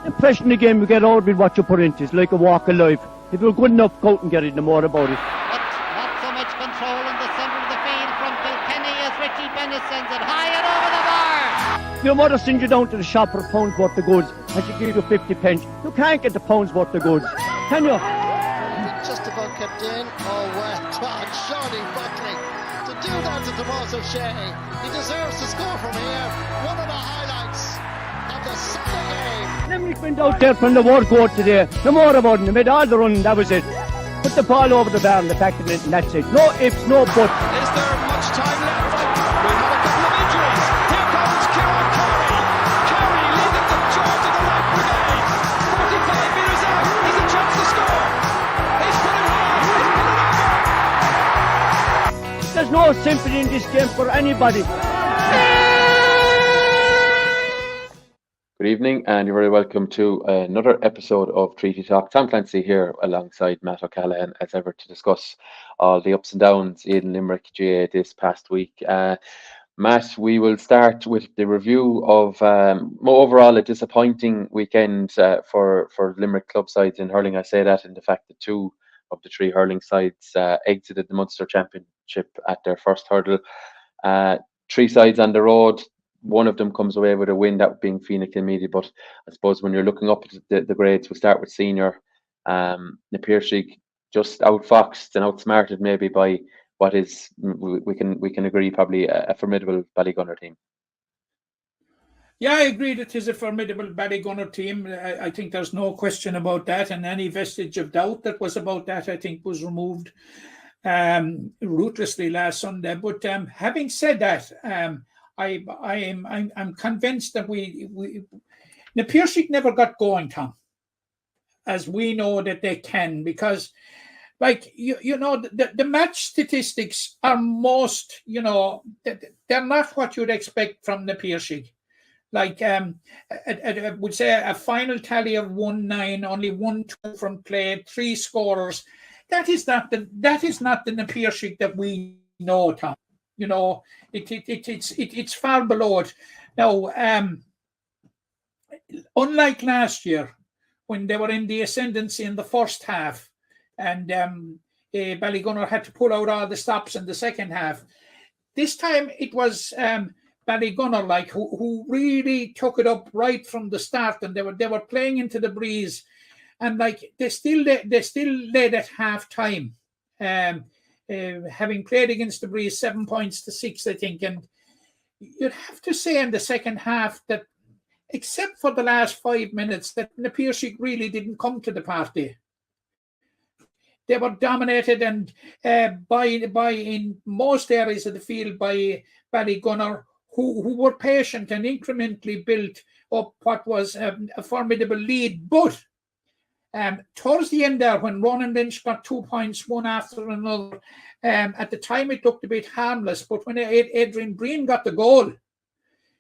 The impression the game you get out with what you put into. It's like a walk of life. If you're good enough, go out and get it, no more about it. But not so much control in the centre of the field from Kilkenny as Richie Bennett sends it high and over the bar. Your mother sends you down to the shop for a pound's worth of goods and she gives you 50 pence. You can't get the pound's worth of goods, can you? Just about kept in. Oh, well done, Shawnee Buckley. To do that to Tomas O'Shea, he deserves to score from here. One of the highlights of the Sunday game. Limerick went out there from the word go today. No more about it. They made all the running, that was it. Put the ball over the bar and the back of it, and that's it. No ifs, no buts. Is there much time left? We have a couple of injuries. Here comes Kieran Carey. Carey leading the charge of the right brigade. 45 metres out. He's a chance to score. He's put it high. He's put it over. There's no sympathy in this game for anybody. Good evening, and you're very welcome to another episode of Treaty Talk. Tom Clancy here alongside Matt O'Callaghan as ever to discuss all the ups and downs in Limerick GA this past week. Matt, we will start with the review of overall a disappointing weekend for Limerick club sides in hurling. I say that in the fact that two of the three hurling sides exited the Munster Championship at their first hurdle. Three sides on the road. One of them comes away with a win, that being Feenagh Kilmeedy. But I suppose when you're looking up at the grades, we'll start with senior. The Piercing just outfoxed and outsmarted maybe by what is, we can agree, probably a formidable Ballygunner team. Yeah, I agree that it is a formidable Ballygunner team. I think there's no question about that, and any vestige of doubt that was about that, I think, was removed ruthlessly last Sunday. But having said that, I'm convinced that the Piercing never got going, Tom, as we know that they can, because like you know the match statistics are most, you know, they're not what you'd expect from the Piercing. Like I would say a final tally of 1-9, only 1-2 from play, 3 scorers. That is not the Piercing that we know, Tom. You know, it's far below it. Now, unlike last year, when they were in the ascendancy in the first half, and Ballygunner had to pull out all the stops in the second half, this time it was Ballygunner like who really took it up right from the start, and they were playing into the breeze, and like they still led at half time. Having played against the breeze 7 points to 6, I think, and you'd have to say in the second half that, except for the last 5 minutes, that the Piercing really didn't come to the party. They were dominated and by in most areas of the field by Ballygunner, who were patient and incrementally built up what was a formidable lead, but. Towards the end there, when Ronan Lynch got 2 points, one after another, at the time it looked a bit harmless, but when Adrian Breen got the goal,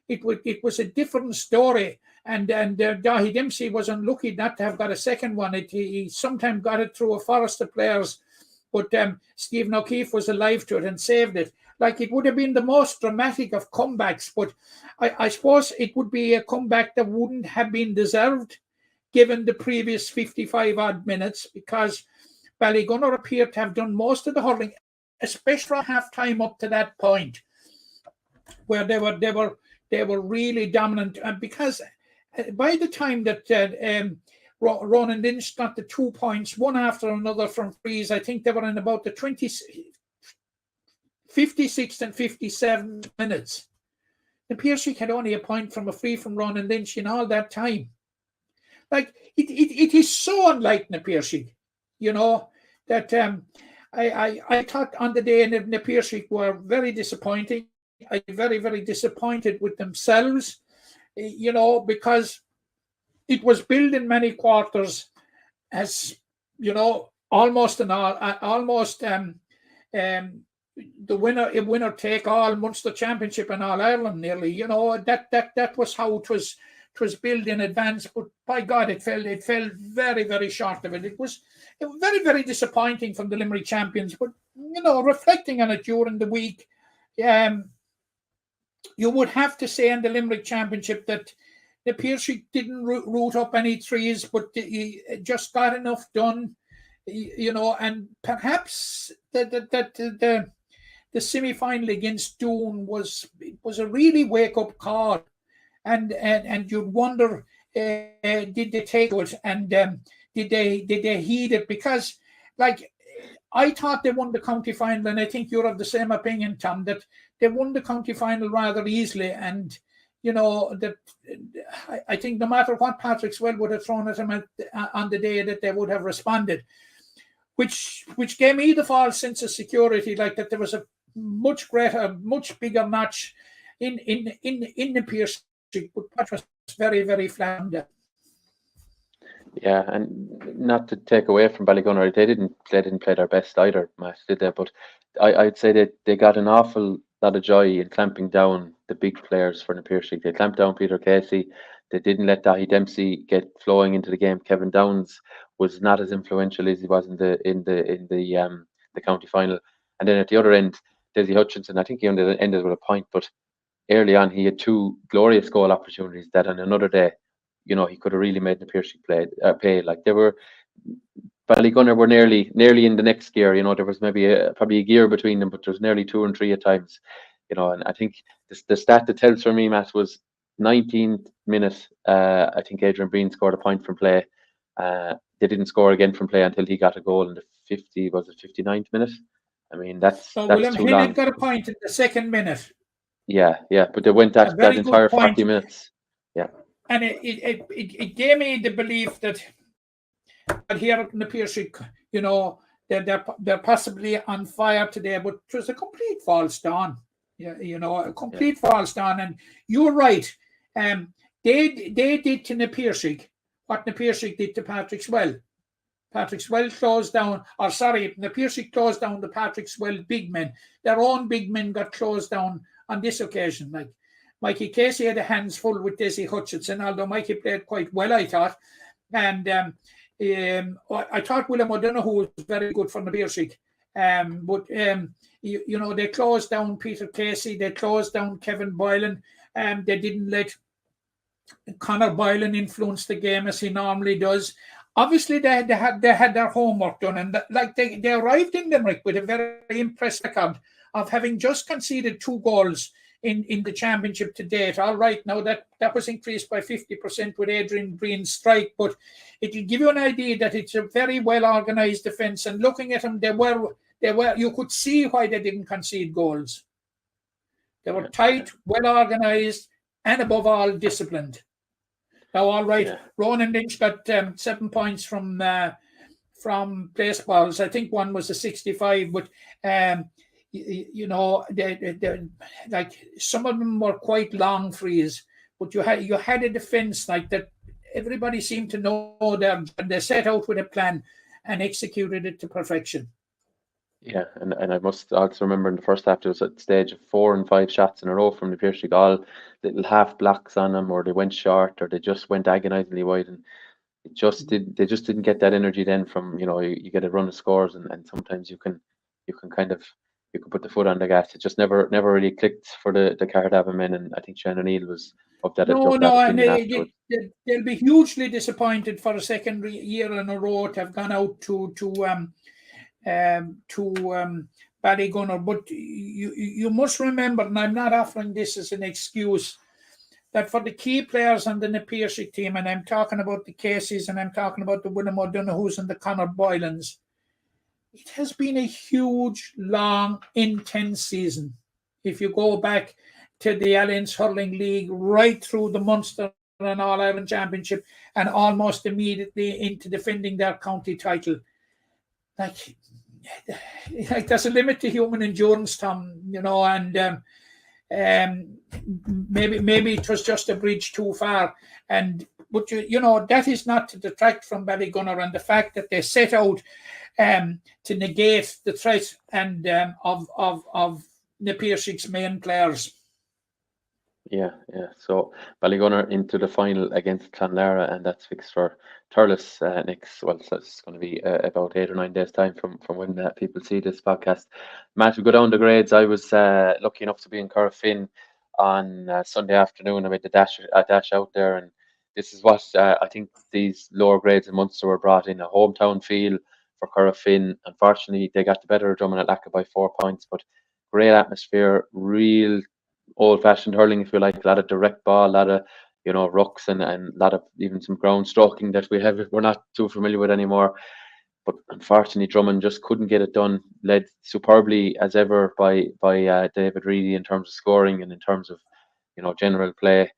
it was a different story. And Dahi Dempsey was unlucky not to have got a second one. He sometimes got it through a forest of players, but Stephen O'Keefe was alive to it and saved it. Like, it would have been the most dramatic of comebacks, but I suppose it would be a comeback that wouldn't have been deserved, given the previous 55 odd minutes, because Ballygunner appeared to have done most of the hurling, especially from half time up to that point, where they were really dominant. And because by the time that Ronan Lynch got the 2 points, one after another from frees, I think they were in about the 56th and 57th minutes. The Piercing had only a point from a free from Ronan Lynch in all that time. Like, it is so unlike the Piercing, you know, that I thought on the day the Piercing were very disappointing. I very, very disappointed with themselves, you know, because it was billed in many quarters as, you know, almost the winner take all Munster Championship and All Ireland nearly, you know, that was how it was billed in advance, but by God, it fell very, very short of it. It was very, very disappointing from the Limerick champions. But, you know, reflecting on it during the week, you would have to say in the Limerick Championship that the Piercy didn't root up any threes, but he just got enough done, and perhaps the semi-final against Doon was a really wake-up call, and you'd wonder, did they take it, and did they heed it? Because, like, I thought they won the county final, and I think you're of the same opinion, Tom, that they won the county final rather easily, and that I think no matter what Patrickswell would have thrown at them on the day, that they would have responded, which gave me the false sense of security, like that there was a much greater, much bigger match in the Pierce, but Pat was very, very flat. Yeah, and not to take away from Ballygunner, they didn't play their best either, Matt, did they? But I'd say that they got an awful lot of joy in clamping down the big players for the Pierce. They clamped down Peter Casey. They didn't let Dahi Dempsey get flowing into the game. Kevin Downs was not as influential as he was in the county final. And then at the other end, Desi Hutchinson, I think he ended with a point, but early on he had two glorious goal opportunities that on another day, he could have really made the Piercy pay. Like they were, Ballygunner were nearly in the next gear. There was maybe probably a gear between them, but there was nearly 2 and 3 at times. And I think the stat that tells for me, Matt, was 19th minute. I think Adrian Breen scored a point from play. They didn't score again from play until he got a goal in the 59th minute. I mean, that's William too long. Hinnett got a point in the 2nd minute. Yeah, but they went that entire 40 minutes. Yeah. And it gave me the belief that here in the Piercy, they're possibly on fire today, but it was a complete false dawn. A complete false dawn. And you're right. They did to Piercy what Piercy did to Patrickswell. Patrickswell closed down, Piercy closed down the Patrickswell big men. Their own big men got closed down on this occasion. Like Mikey Casey had a hands full with Desi Hutchinson, although Mikey played quite well, I thought. And I thought William O'Donoghue was very good for the Piercy. But they closed down Peter Casey, they closed down Kevin Boylan, they didn't let Conor Boylan influence the game as he normally does. Obviously, they had their homework done, and they arrived in Limerick with a very impressive record of having just conceded 2 goals in the championship to date. All right, now that was increased by 50% with Adrian Breen's strike, but it will give you an idea that it's a very well organised defence. And looking at them, they were. You could see why they didn't concede goals. They were tight, well organised, and above all, disciplined. Now, all right, Ronan Lynch got 7 points from place balls. I think one was a 65, but like some of them were quite long frees. But you had a defence like that. Everybody seemed to know they set out with a plan and executed it to perfection. Yeah, and I must also remember in the first half there was a stage of 4 and 5 shots in a row from the Piercy, all little half blocks on them, or they went short, or they just went agonisingly wide, and they just didn't get that energy then from you get a run of scores, and sometimes you can put the foot on the gas. It just never really clicked for the Cardiff men, and I think Shane O'Neill was of that. And they'll be hugely disappointed for a second year in a row to have gone out to Ballygunner, but you must remember, and I'm not offering this as an excuse, that for the key players on the Piercy team, and I'm talking about the Caseys, and I'm talking about the William O'Donoghues and the Conor Boylans, it has been a huge, long, intense season. If you go back to the Alliance Hurling League, right through the Munster and All-Ireland Championship, and almost immediately into defending their county title. Like there's a limit to human endurance, Tom, and maybe it was just a bridge too far. But that is not to detract from Ballygunner and the fact that they set out to negate the threat and of the Piercy's main players. Yeah. So Ballygunner into the final against Clonlara, and that's fixed for Thurles next. Well, so it's going to be about 8 or 9 days' time from when people see this podcast. Matt, we go down the grades. I was lucky enough to be in Corofin on Sunday afternoon. I made the dash out there, and this is what I think these lower grades in Munster were brought in, a hometown feel for Corofin. Unfortunately, they got the better of Drummond at Lacca by 4 points, but great atmosphere, real old-fashioned hurling, if you like, a lot of direct ball, a lot of rucks, and a lot of even some ground stroking that we're not too familiar with anymore. But unfortunately, Drummond just couldn't get it done. Led superbly as ever by David Reedy in terms of scoring and in terms of general play.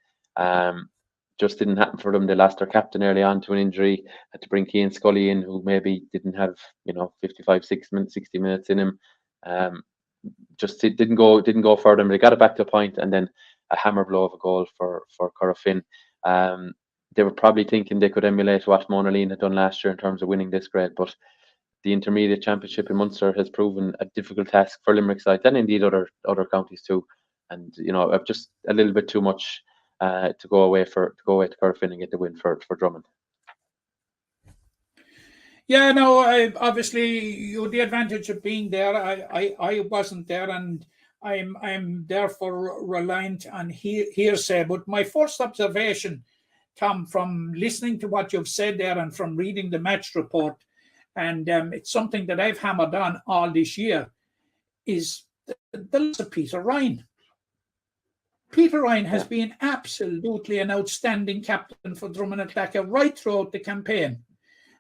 Just didn't happen for them. They lost their captain early on to an injury. Had to bring Cian Scully in, who maybe didn't have 55, 60 minutes in him. Just it didn't go for them. They got it back to a point, and then a hammer blow of a goal for Corofin. They were probably thinking they could emulate what Mona Lean had done last year in terms of winning this grade, but the intermediate championship in Munster has proven a difficult task for Limerick sides and indeed other counties too. And I've just a little bit too much to go away to Corofin and get the win for Drummond. Yeah, no, obviously you had the advantage of being there. I wasn't there, and I'm therefore reliant on hearsay. But my first observation, Tom, from listening to what you've said there and from reading the match report, and it's something that I've hammered on all this year, is the loss of Peter Ryan. Peter Ryan has been absolutely an outstanding captain for Drummond at Lacca right throughout the campaign.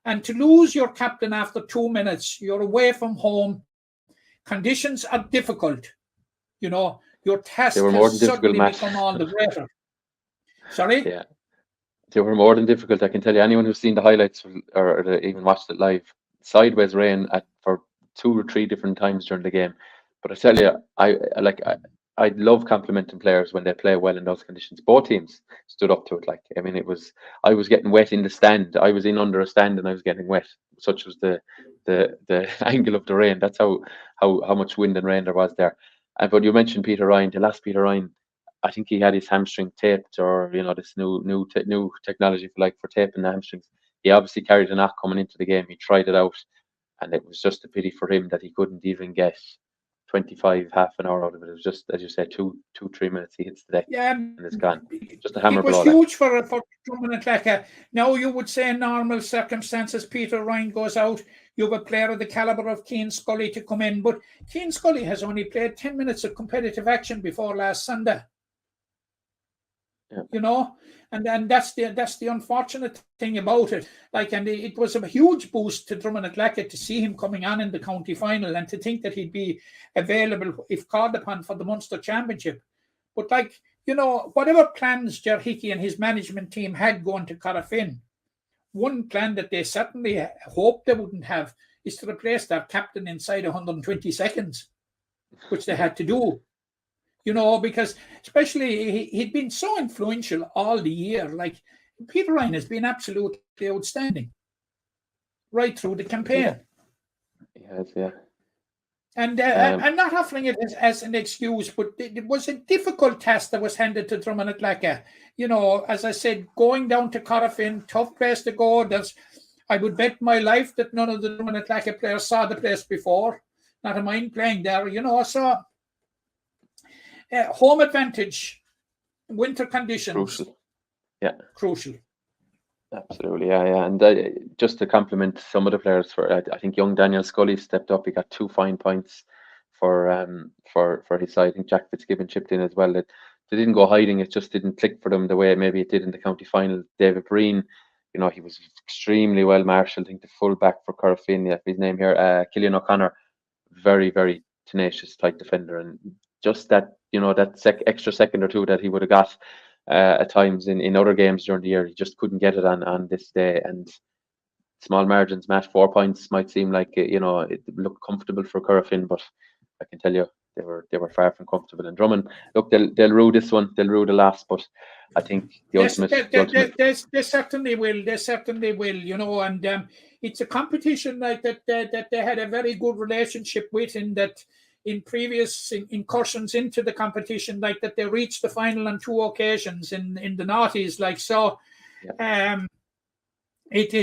And to lose your captain after 2 minutes, you're away from home, conditions are difficult. Your task has suddenly become all the greater. Sorry? Yeah. They were more than difficult. I can tell you, anyone who's seen the highlights or even watched it live, sideways rain for 2 or 3 different times during the game. But I tell you, I love complimenting players when they play well in those conditions. Both teams stood up to it. I was getting wet in the stand. I was in under a stand and I was getting wet. Such was the angle of the rain. That's how much wind and rain there was there. But you mentioned Peter Ryan. The last Peter Ryan, I think he had his hamstring taped, or this new technology for taping the hamstrings. He obviously carried a knock coming into the game. He tried it out, and it was just a pity for him that he couldn't even get 25, half an hour out of it. It was just, as you said, 2-3 minutes. He hits the deck and it's gone. Just a hammer blow. It was huge for Drummond at Lacca. Now you would say in normal circumstances, Peter Ryan goes out. You have a player of the calibre of Cian Scully to come in, but Cian Scully has only played 10 minutes of competitive action before last Sunday. Yeah. And that's the unfortunate thing about it. And it was a huge boost to Drummond at Lacca to see him coming on in the county final and to think that he'd be available if called upon for the Munster Championship. But whatever plans Ger Hickey and his management team had going to Corofin, one plan that they certainly hoped they wouldn't have is to replace their captain inside 120 seconds, which they had to do. Because especially he'd been so influential all the year. Peter Ryan has been absolutely outstanding right through the campaign. He has, yeah. And I'm not offering it as an excuse, but it was a difficult task that was handed to Drummond at Lacca. As I said, going down to Corofin, tough place to go. I would bet my life that none of the Drummond at Lacca players saw the place before. Not a mind playing there, so... home advantage, winter conditions. Crucial. Yeah. Crucial. Absolutely, yeah. And just to compliment some of the players, I think young Daniel Scully stepped up. He got 2 fine points for his side. I think Jack Fitzgibbon chipped in as well. They didn't go hiding. It just didn't click for them the way maybe it did in the county final. David Breen, he was extremely well marshalled. I think the full back for Corofin, his name here, Killian O'Connor, very, very tenacious, tight defender, and just that that extra second or two that he would have got at times in other games during the year, he just couldn't get it on this day. And small margins, Matt, 4 points might seem like it looked comfortable for Corofin, but I can tell you they were far from comfortable. And Drummond, look, they'll rue this one, they'll rue the last, but I think they certainly will. They certainly will, and it's a competition that they had a very good relationship with, in that in previous incursions into the competition, that they reached the final on 2 occasions in the noughties, so. Yeah. It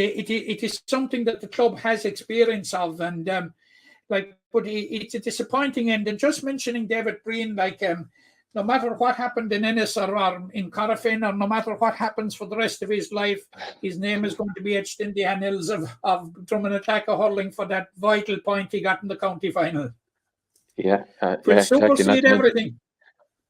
is something that the club has experience of, and but it's a disappointing end. And just mentioning David Breen, no matter what happened in Ennis or in Corofin, or no matter what happens for the rest of his life, his name is going to be etched in the annals of Drummond Atlaka hurling for that vital point he got in the county final. Yeah, Will exactly. supersede everything.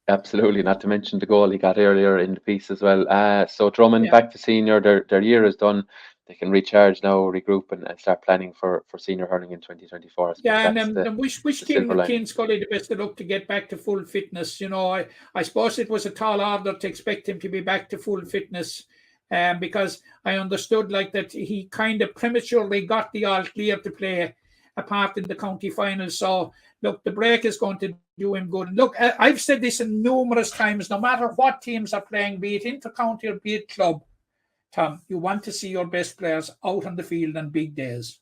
Absolutely, not to mention the goal he got earlier in the piece as well. So Drummond back to senior, their year is done. They can recharge now, regroup, and start planning for senior hurling in 2024. Yeah, and wish Keane Scully the best of luck to get back to full fitness. You know, I suppose it was a tall order to expect him to be back to full fitness, because I understood like that he kind of prematurely got the all clear to play a part in the county final. So look, the break is going to do him good. Look, I've said this numerous times. No matter what teams are playing, be it inter-county or be it club, Tom, you want to see your best players out on the field on big days.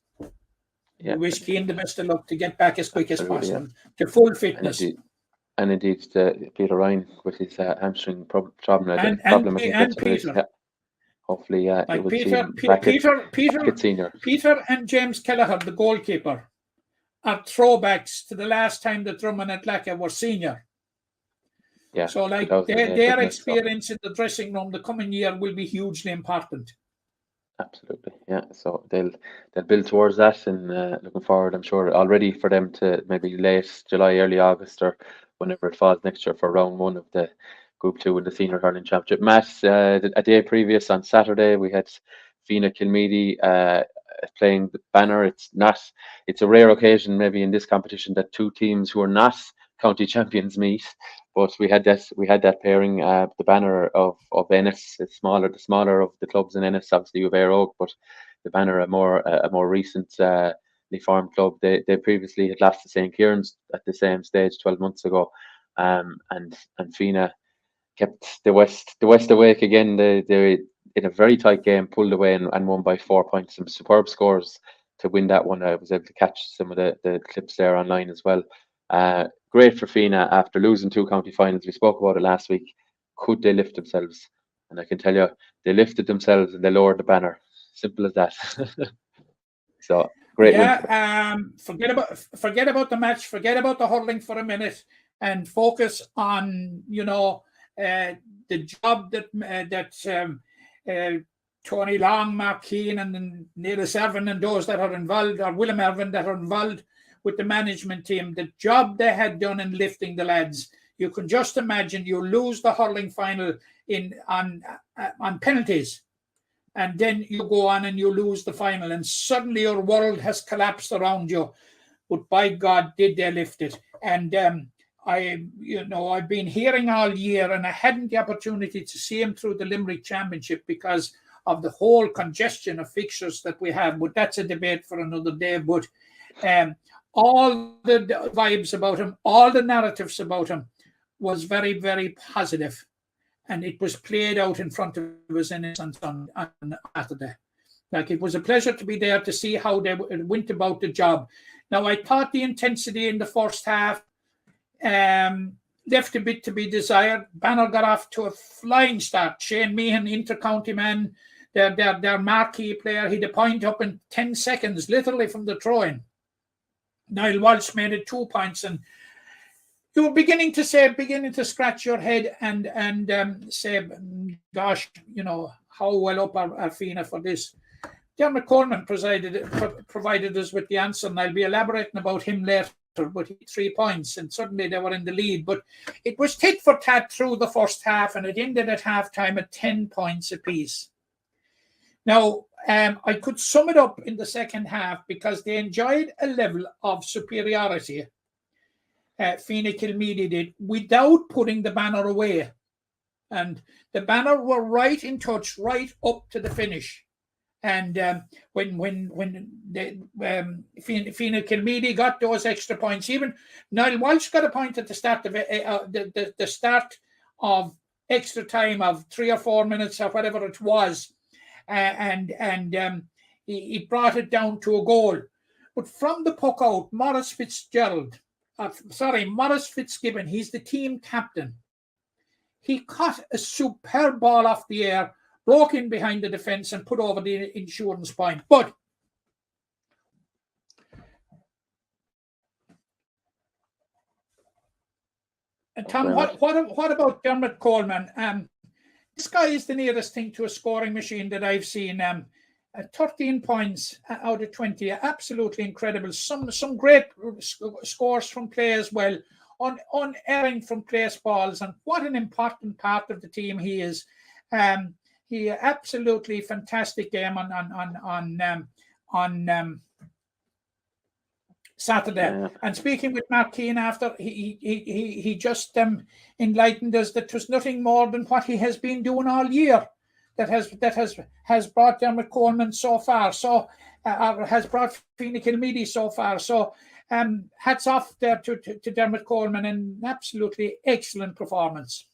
Yeah. We wish Keane the best of luck to get back as quick as possible to full fitness. And indeed, Peter Ryan with his hamstring problem. And Peter. Hopefully, like Peter and James Kelleher, the goalkeeper, are throwbacks to the last time that Drummond Atlaka were senior. Yeah. So, like their experience in the dressing room the coming year will be hugely important. Absolutely, yeah. So they'll build towards that, and looking forward, I'm sure, already for them to maybe late July, early August, or whenever it falls next year for round 1 of the Group 2 in the Senior Hurling Championship. Matt, a day previous on Saturday, we had Feenagh Kilmeedy playing the banner. It's a rare occasion maybe in this competition that two teams who are not county champions meet, but we had that pairing, the banner of Ennis. It's the smaller of the clubs in Ennis, obviously with Éire Óg, but the banner a more recently formed club. They previously had lost to St. Kieran's at the same stage 12 months ago, and Feenagh kept the West awake again. They in a very tight game pulled away and won by 4 points. Some superb scores to win that one. I was able to catch some of the clips there online as well. Great for Feenagh after losing 2 county finals. We spoke about it last week. Could they lift themselves? And I can tell you, they lifted themselves and they lowered the banner. Simple as that. So great win. Forget about the match. Forget about the hurling for a minute and focus on the job that Tony Long, Mark Keane, and Neil Evan and those that are involved, or Willem Irvin that are involved with the management team, the job they had done in lifting the lads. You can just imagine you lose the hurling final on penalties, and then you go on and you lose the final, and suddenly your world has collapsed around you. But by God, did they lift it? And I've been hearing all year, and I hadn't the opportunity to see him through the Limerick Championship because of the whole congestion of fixtures that we have. But that's a debate for another day. But all the vibes about him, all the narratives about him was very, very positive. And it was played out in front of us on Saturday. Like, it was a pleasure to be there to see how they went about the job. Now, I thought the intensity in the first half left a bit to be desired. Banner got off to a flying start. Shane Meehan, inter-county man, their marquee player, he had a point up in 10 seconds, literally from the throw-in. Niall Walsh made it 2 points, and you were beginning to scratch your head and say, gosh, how well up are Feenagh for this? Dermot Coleman provided us with the answer, and I'll be elaborating about him later, but 3 points, and suddenly they were in the lead. But it was tit for tat through the first half, and it ended at halftime at 10 points apiece. Now, I could sum it up in the second half because they enjoyed a level of superiority, Feenagh Kilmeedy did, without putting the banner away. And the banner were right in touch, right up to the finish. And when Feenagh Kilmeedy got those extra points, even Niall Walsh got a point at the start of the start of extra time of 3 or 4 minutes or whatever it was, and he brought it down to a goal. But from the puck out, Maurice Fitzgibbon, he's the team captain. He caught a superb ball off the air, broke in behind the defence and put over the insurance point. But Tom, what about Dermot Coleman? This guy is the nearest thing to a scoring machine that I've seen. 13 points out of 20, absolutely incredible. Some great scores from play as well, unerring from place balls, and what an important part of the team he is. He absolutely fantastic game on Saturday. Yeah. And speaking with Mark Keane after, he just enlightened us that there's nothing more than what he has been doing all year that has brought Dermot Coleman so far. So has brought Feenagh Kilmeedy so far. So hats off there to Dermot Coleman, and absolutely excellent performance.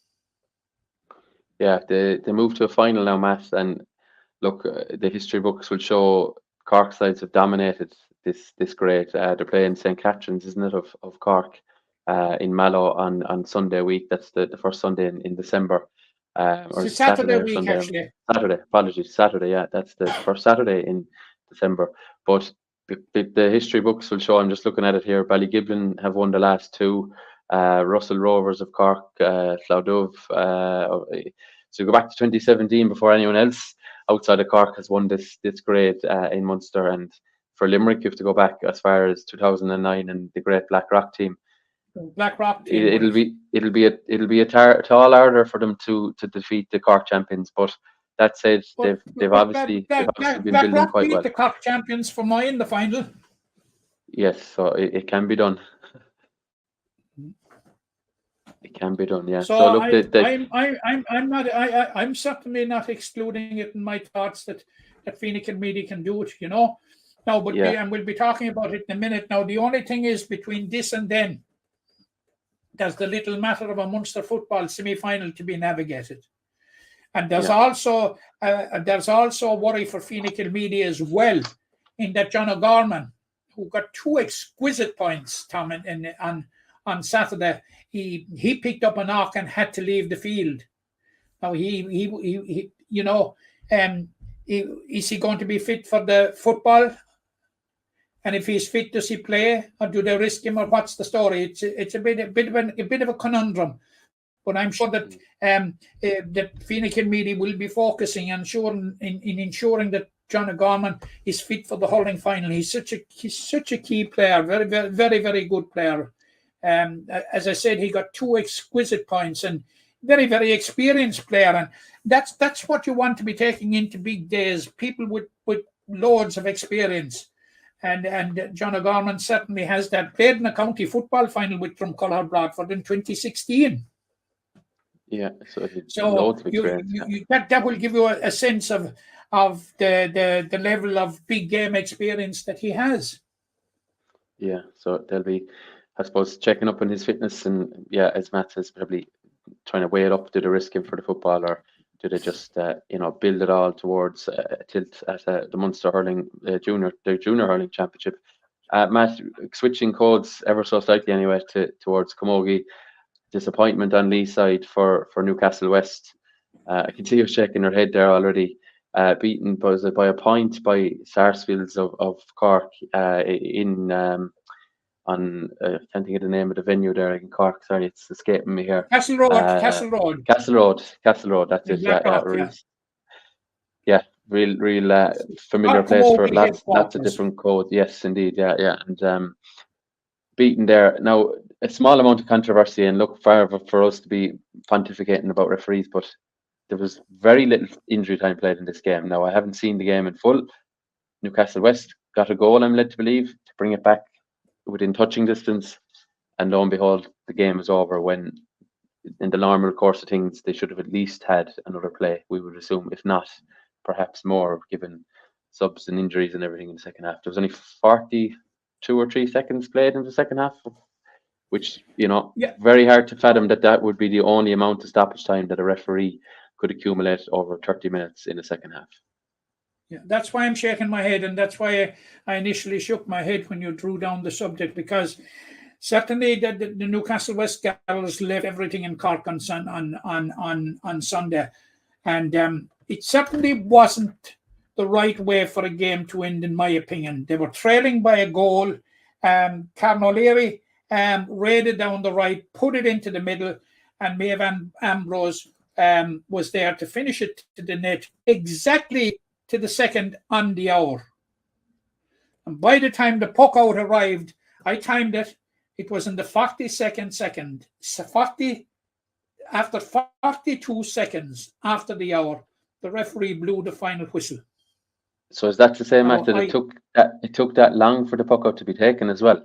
Yeah, they moved to a final now, Matt, and look, the history books will show Cork sides have dominated this grade. They're playing St. Catherine's, isn't it, of Cork in Mallow on Sunday week. That's the first Sunday in December. Or Saturday week, Sunday, actually. Saturday, yeah. That's the first Saturday in December. But the history books will show, I'm just looking at it here, Ballygiblin have won the last two. Russell Rovers of Cork, Clodove. So you go back to 2017 before anyone else outside of Cork has won this grade in Munster. And for Limerick, you have to go back as far as 2009 and the great Blackrock team. It'll be a tall order for them to defeat the Cork champions. But that said, they've obviously been building quite well. The Cork champions for mine in the final. Yes, so it can be done. It can be done, yeah. So look, I'm certainly not excluding it in my thoughts that Feenagh Kilmeedy can do it, you know. Now, but and we'll be talking about it in a minute. Now, the only thing is between this and then, there's the little matter of a Munster football semi-final to be navigated, and there's also a worry for Feenagh Kilmeedy as well, in that John O'Gorman, who got two exquisite points, Tom, on Saturday. He picked up a knock and had to leave the field. Now he you know, is he going to be fit for the football? And if he's fit, does he play, or do they risk him, or what's the story? It's a bit of a conundrum. But I'm sure that that Feenagh Kilmeedy will be focusing on ensuring that John O'Gorman is fit for the hurling final. He's such a key player, very, very, very, very good player. As I said, he got two exquisite points, and very, very experienced player, and that's what you want to be taking into big days. People with loads of experience, and John O'Gorman certainly has that. Played in a county football final with Drumcolor Broadford in 2016. Yeah, so loads of experience. That will give you a sense of the level of big game experience that he has. Yeah, so they'll be, I suppose, checking up on his fitness, and as Matt says, probably trying to weigh it up. Do they risk him for the football, or do they just build it all towards tilt at the Munster hurling junior hurling championship? Matt, switching codes ever so slightly anyway towards Camogie. Disappointment on Lee's side for Newcastle West. I can see you shaking her head there already. Beaten by a point by Sarsfields of Cork on I can't think of the name of the venue there in Cork. Sorry, it's escaping me here. Castle Road. That's it. Real familiar place for lots of different codes. Yes, indeed. Yeah. And beaten there. Now, a small amount of controversy, and look, far for us to be pontificating about referees, but there was very little injury time played in this game. Now, I haven't seen the game in full. Newcastle West got a goal, I'm led to believe, to bring it back within touching distance, and lo and behold, the game is over, when in the normal course of things they should have at least had another play, we would assume, if not perhaps more, given subs and injuries and everything in the second half. There was only 42 or 3 seconds played in the second half, which, very hard to fathom that would be the only amount of stoppage time that a referee could accumulate over 30 minutes in the second half. Yeah, that's why I'm shaking my head, and that's why I initially shook my head when you drew down the subject, because certainly the Newcastle West girls left everything in Cork on Sunday, and it certainly wasn't the right way for a game to end, in my opinion. They were trailing by a goal. Karen O'Leary raided down the right, put it into the middle, and Maeve Ambrose was there to finish it to the net exactly to the second on the hour. And by the time the puck out arrived, I timed it. It was in the 42nd second. After 42 seconds after the hour, the referee blew the final whistle. So is that to say, Matt, that it took that long for the puck out to be taken as well?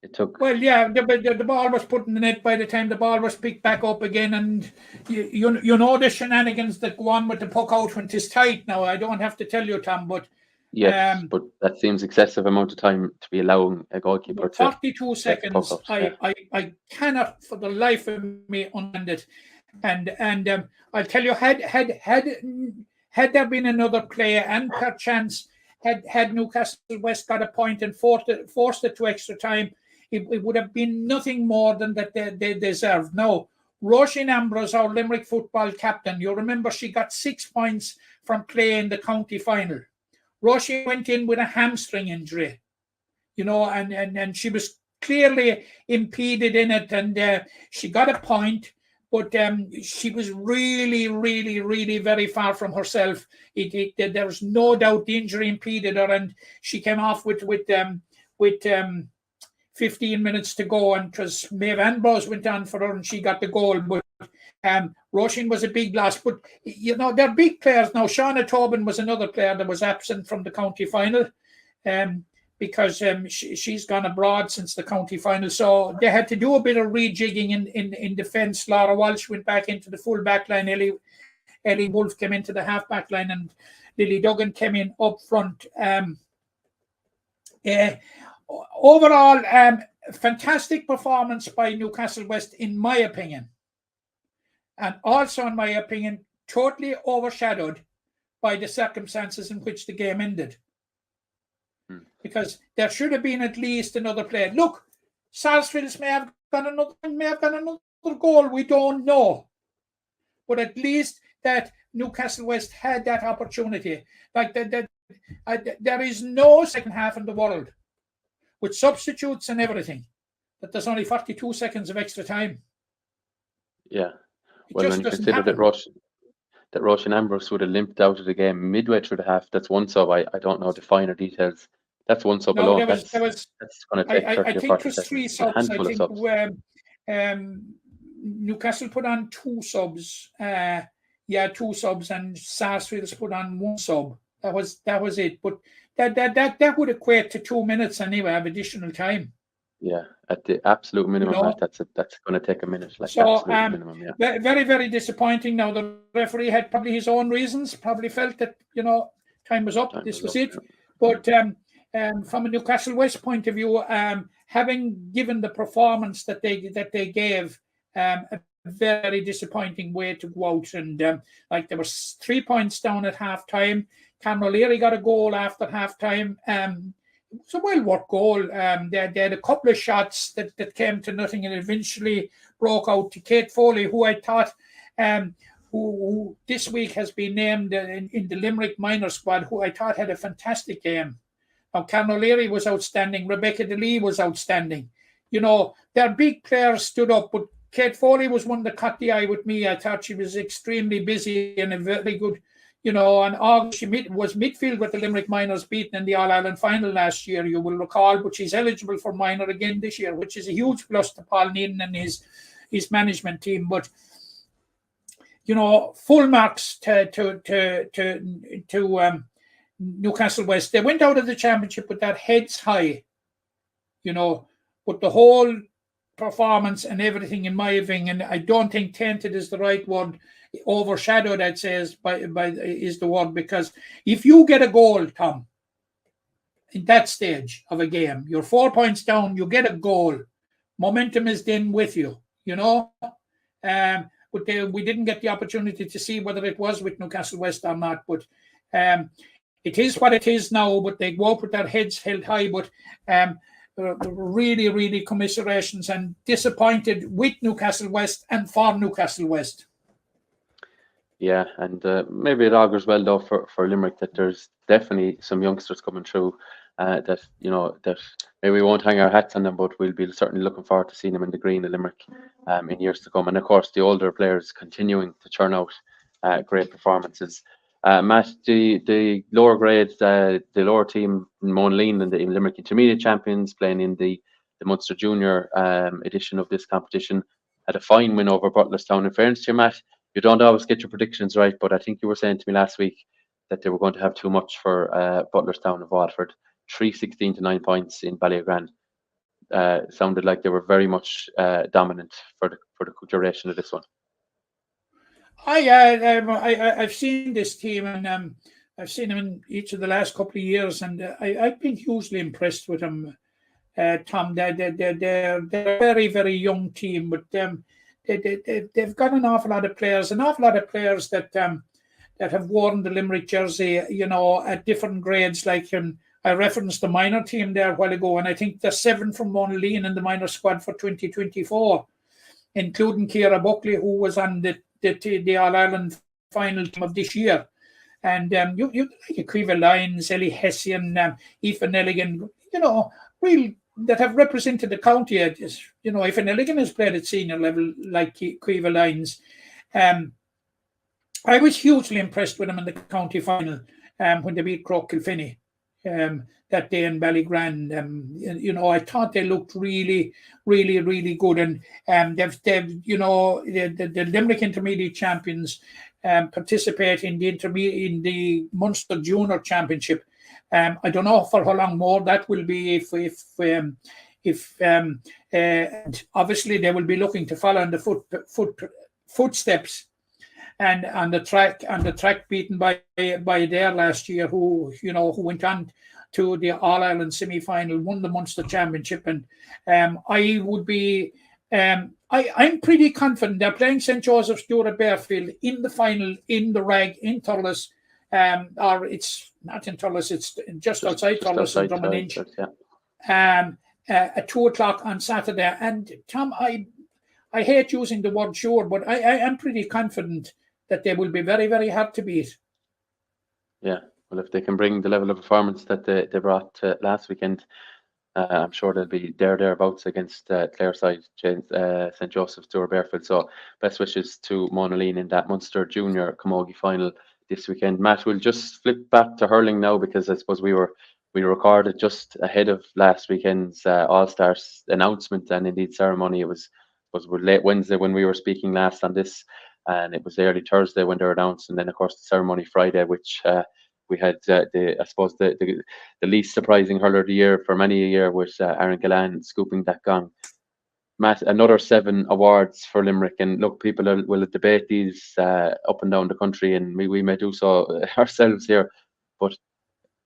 It took. Well, yeah, the ball was put in the net by the time the ball was picked back up again, and you know the shenanigans that go on with the puck out when it's tight. Now I don't have to tell you, Tom, but yes, but that seems excessive amount of time to be allowing a goalkeeper to. 42 seconds. I cannot for the life of me understand it, and I'll tell you, had there been another player, and perchance had Newcastle West got a point and forced it to extra time, it would have been nothing more than that they deserved. Now, Roisin Ambrose, our Limerick football captain, you remember she got 6 points from playing the county final. Roisin went in with a hamstring injury, and she was clearly impeded in it, and she got a point, but she was really, really, really very far from herself. There was no doubt the injury impeded her, and she came off with 15 minutes to go, and it was Maeve Ambrose went on for her, and she got the goal. But Roisin was a big loss. But they're big players now. Shauna Tobin was another player that was absent from the county final, because she's gone abroad since the county final. So they had to do a bit of rejigging in defence. Laura Walsh went back into the full back line. Ellie Wolf came into the half back line, and Lily Duggan came in up front. Overall, fantastic performance by Newcastle West, in my opinion. And also, in my opinion, totally overshadowed by the circumstances in which the game ended. Because there should have been at least another player. Look, Sarsfields may have got another goal. We don't know. But at least that Newcastle West had that opportunity. Like there is no second half in the world, with substitutes and everything, that there's only 42 seconds of extra time. Yeah. Well, when you consider that Roisin Ambrose would have limped out of the game midway through the half, that's one sub. I don't know the finer details. That's one sub alone. That's going to take 30 I or think 40 it was 3 seconds. subs. I think Newcastle put on 2 subs. 2 subs, and Sarsfields put on 1 sub. That was it. But that would equate to 2 minutes anyway of additional time. Yeah, at the absolute minimum, that's going to take a minute. So, minimum, yeah. Very, very disappointing. Now, the referee had probably his own reasons. Probably felt that time was up. This was it. But from a Newcastle West point of view, having given the performance that they gave, a very disappointing way to go out. And there was 3 points down at half time. Cameron O'Leary got a goal after half time. It was a well-worked goal. They had a couple of shots that came to nothing, and eventually broke out to Kate Foley, who I thought, who this week has been named in the Limerick minor squad, who I thought had a fantastic game. Now, Cameron O'Leary was outstanding. Rebecca DeLee was outstanding. Their big players stood up, but Kate Foley was one that caught the eye with me. I thought she was extremely busy and a very good, and August, she was midfield with the Limerick Minors, beaten in the All-Ireland final last year, you will recall, but she's eligible for minor again this year, which is a huge plus to Paul Needon and his management team. But, full marks to Newcastle West. They went out of the championship with their heads high, but the whole performance and everything, in my opinion, I don't think tainted is the right word. Overshadowed, I'd say, is the word, because if you get a goal, Tom, in that stage of a game, you're 4 points down, you get a goal, momentum is then with you, but we didn't get the opportunity to see whether it was with Newcastle West or not, but it is what it is now. But they go up with their heads held high, but really, really commiserations, and disappointed with Newcastle West and for Newcastle West. Yeah, and maybe it augurs well, though, for Limerick, that there's definitely some youngsters coming through. that that maybe we won't hang our hats on them, but we'll be certainly looking forward to seeing them in the green of Limerick in years to come. And of course, the older players continuing to churn out great performances. Matt, the lower grades, the lower team, Monaleen and the Limerick Intermediate champions, playing in the Munster Junior edition of this competition, had a fine win over Butlerstown. In fairness to you, Matt, you don't always get your predictions right, but I think you were saying to me last week that they were going to have too much for Butlerstown of Waterford. 3-16 to 9 points in Ballygrand. Sounded like they were very much dominant for the duration of this one. I've seen this team, and I've seen them in each of the last couple of years, and I've been hugely impressed with them. Tom, they're a very, very young team, but they've got an awful lot of players that have worn the Limerick jersey, at different grades. Like I referenced the minor team there a while ago, and I think there's 7 from Monaleen in the minor squad for 2024, including Ciara Buckley, who was on the All-Ireland final team of this year. And you like Aoife Lyons, Ellie Hessian, Aoife Nelligan, real that have represented the county. Aoife Nelligan has played at senior level like Aoife Lyons. I was hugely impressed with them in the county final when they beat Croke Kilfenny that day in Ballygrand. I thought they looked really, really, really good. And they've the Limerick Intermediate champions participate in the Munster Junior Championship. I don't know for how long more that will be. If obviously they will be looking to follow in the footsteps. And on the track beaten by Adair last year, who went on to the All Ireland semi-final, won the Munster Championship, and I would be, I'm pretty confident they're playing St. Joseph's Dura Bearfield in the final in the Rag in Thurles, or it's not in Thurles, it's just outside Thurles in Drummond. At 2:00 on Saturday. And Tom, I hate using the word sure, but I am pretty confident that they will be very, very hard to beat. Yeah, well, if they can bring the level of performance that they brought last weekend, I'm sure they'll be thereabouts against Clareside, St. Joseph's, Dura Bearfield. So best wishes to Monaleen in that Munster Junior Camogie final this weekend. Matt, we'll just flip back to hurling now, because I suppose we recorded just ahead of last weekend's All-Stars announcement and indeed ceremony. It was late Wednesday when we were speaking last on this, and it was early Thursday when they were announced, and then of course the ceremony Friday, which we had the least surprising hurler of the year for many a year with Aaron Gillan scooping that gong. Matt, another 7 awards for Limerick, and look, people will debate these up and down the country, and we may do so ourselves here, but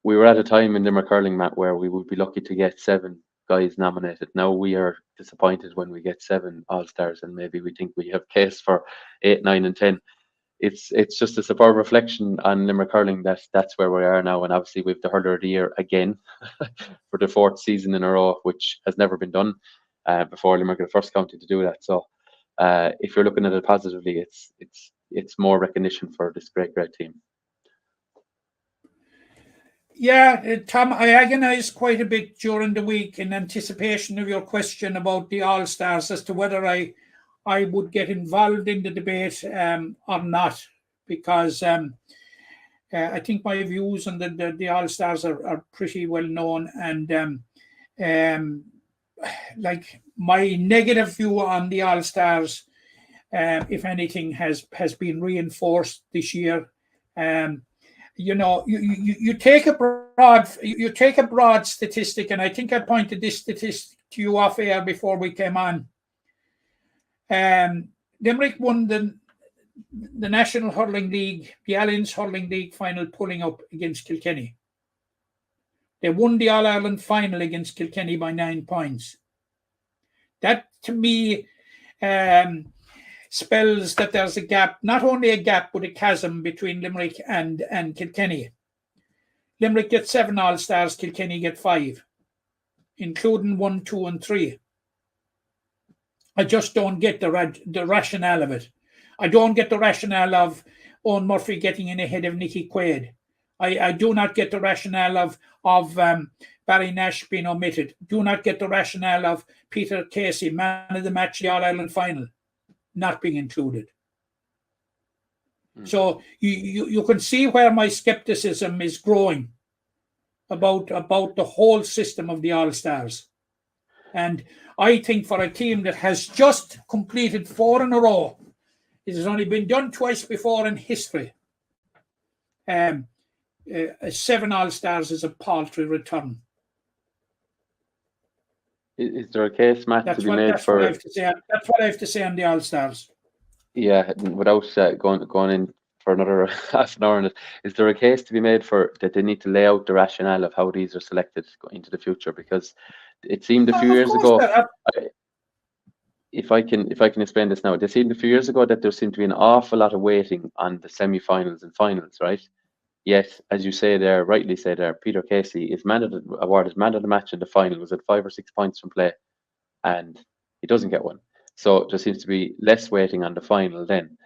we were at a time in Limerick hurling, Matt, where we would be lucky to get 7 guys nominated. Now we are disappointed when we get 7 All-Stars, and maybe we think we have case for 8, 9 and 10. It's just a superb reflection on Limerick hurling that's where we are now, and obviously we've the hurler of the year again for the 4th season in a row, which has never been done before. Limerick are the first county to do that. So if you're looking at it positively, it's more recognition for this great team. Yeah, Tom, I agonized quite a bit during the week in anticipation of your question about the All-Stars as to whether I would get involved in the debate or not, because I think my views on the All-Stars are pretty well known, and like my negative view on the All-Stars, if anything, has been reinforced this year. You take a broad statistic, and I think I pointed this statistic to you off air before we came on. Limerick won the National Hurling League, the Alliance Hurling League final, pulling up against Kilkenny. They won the All-Ireland final against Kilkenny by 9 points. That, to me, spells that there's a gap, not only a gap, but a chasm between Limerick and Kilkenny. Limerick get 7 All-Stars, Kilkenny get 5, including 1, 2, and 3. I just don't get the rationale of it. I don't get the rationale of Owen Murphy getting in ahead of Nicky Quaid, I do not get the rationale of Barry Nash being omitted. Do not get the rationale of Peter Casey, man of the match, the All-Ireland final, not being included. So you can see where my skepticism is growing about the whole system of the All-Stars. And I think for a team that has just completed 4 in a row, it has only been done twice before in history. 7 All-Stars is a paltry return. Is there a case, Matt, to be made for? That's what I have to say on the All-Stars. Yeah, without going in for another half an hour on it, is there a case to be made for that they need to lay out the rationale of how these are selected into the future? Because it seemed a few years ago. If I can explain this now, it seemed a few years ago that there seemed to be an awful lot of waiting on the semi-finals and finals, right? Yet, as you say there, rightly say there, Peter Casey is awarded man of the match in the final. Was at 5 or 6 points from play, and he doesn't get one. So there seems to be less waiting on the final then.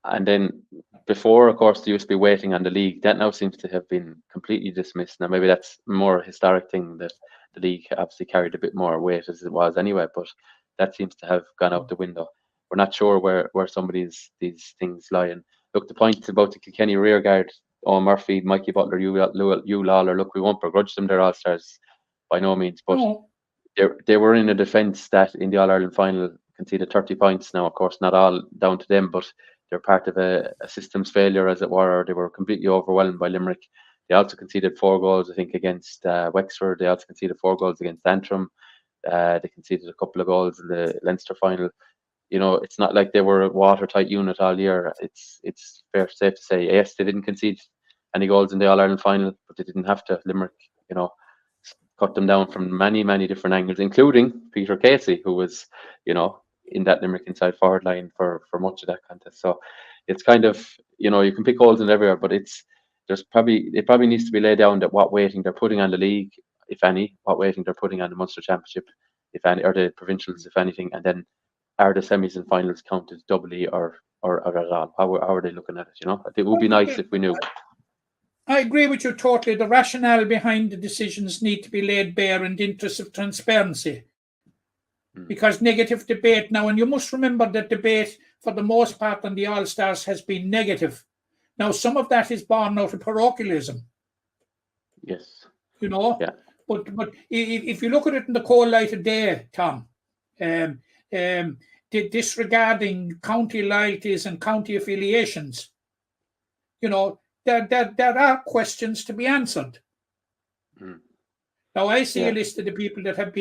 And then before, of course, there used to be waiting on the league. That now seems to have been completely dismissed. Now, maybe that's more a historic thing that the league obviously carried a bit more weight as it was anyway, but that seems to have gone out the window. We're not sure where some of these things lie. And look, the point about the Kilkenny rearguard, Owen Murphy, Mikey Butler, Hugh Lawler, look, we won't begrudge them their All-Stars by no means, but they were in a defence that in the All-Ireland final conceded 30 points. Now, of course, not all down to them, but they're part of a systems failure, as it were, or they were completely overwhelmed by Limerick. They also conceded 4 goals, I think, against Wexford. They also conceded 4 goals against Antrim. They conceded a couple of goals in the Leinster final. You know, it's not like they were a watertight unit all year. It's safe to say, yes, they didn't concede any goals in the All-Ireland final, but they didn't have to. Limerick, you know, cut them down from many, many different angles, including Peter Casey, who was, you know, in that Limerick inside forward line for much of that contest. So it's kind of, you know, you can pick holes in everywhere, but it probably needs to be laid down that what weighting they're putting on the league, if any, what weighting they're putting on the Munster Championship, if any, or the provincials, if anything, and then are the semis and finals counted doubly or at all? How are they looking at it? You know, it would be nice if we knew. I agree with you totally. The rationale behind the decisions need to be laid bare in the interest of transparency. Because negative debate now, and you must remember that debate for the most part on the All-Stars has been negative. Now, some of that is born out of parochialism. Yes. You know? Yeah. But if you look at it in the cold light of day, Tom, disregarding county loyalties and county affiliations, you know, there are questions to be answered. Now, I see a list of the people that have